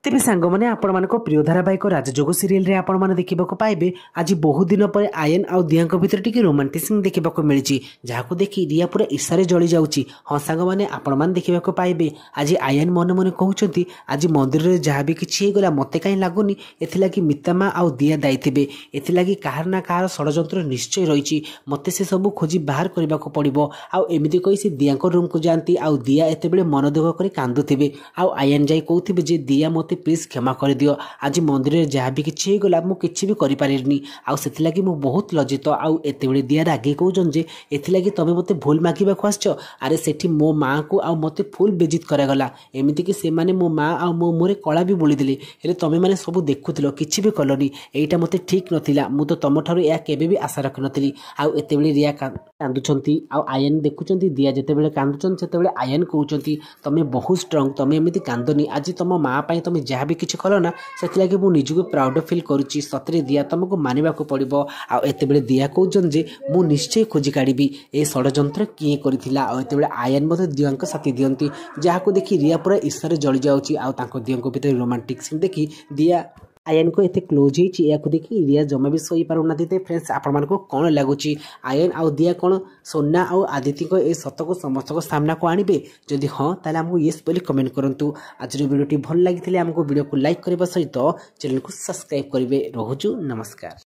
तेज सांग मैंने आपण प्रिय धारावाहिक राजजोग सीरियल रे आपण मैंने देखा पाइबे आज बहुत दिन पर आयन आउ दिया भर टी रोमांटिसिंग देखा मिली जहाँ देखी रिया पूरा ईर्षारे जली जाऊँगी। हाँ सांग मैंने आपण मैंने देखा पाइबे आज आयन मन मन कहते आज मंदिर में जहाँ भी किसी होगला मत कहीं लगुनि एथिलागि मितामा आउ दिया दायी थे एथिलागि कहार ना कहार षड्यंत्र निश्चय रही मत से सब खोजी बाहर करने को पड़ो आमती कही से दिया रूम को जाती आउ दिया एत मन दुख कर कांदुवे आउ आयन जाई कहते जे दिया मत प्लीज क्षमा कर दियो आज मंदिर में जहाँ भी किसी होगला मुझे भी करें आउ से बहुत लज्जित आउ एत दिया रागे कहन जे एथिलागि तमें मत भूल मांगा आसछ अरे सेठी मो माँ को आउ मते फुल बेजित करागला एमती कि सेमाने मो माँ आउ मो मुहरे कला भी बोलीदेले हेले तमें मैंने सब देखुल किसी भी कलनी एटा मते ठीक नथिला मु तो तुम ठारू या केबे भी आशा रख नथिली आउ एते रिया कांदुछंती आउ आयन देखुचंती दिया जेतेबेले कांदुछन सेतेबेले आयन कहउचंती तमें बहुत स्ट्रांग तमें एमती कांदनी आज तुम माँ पाई तमें जहाँ भी किसी कल ना से मुझे निजको प्राउड फिल करुच्ची सतरे दिया तुमको मानवा पड़ो आते दिया कहन जे मु निश्चय खोजी काढ़ी ए षड्यंत्र किए करथिला आते आयन मत दिया साथी दियंती जहाँ देखी रिया पूरा ईर्षारे जली जाऊँगी दियों भीतर रोमांटिक सीन देखी दिया आयन को एते क्लोज हो देखी रिया जमा भी सही पार ना फ्रेंड्स आपण को कौन लगुच आयन आउ दिया कौन सोना आउ आदित्य को ए सत को समस्त को सामना को आनिबे जदि हाँ ताले हमको येस बोली कमेंट करंतु आज वीडियो भल लगी आमको वीडियो को लाइक करने सहित चैनल को सब्सक्राइब करेंगे। रोचु नमस्कार।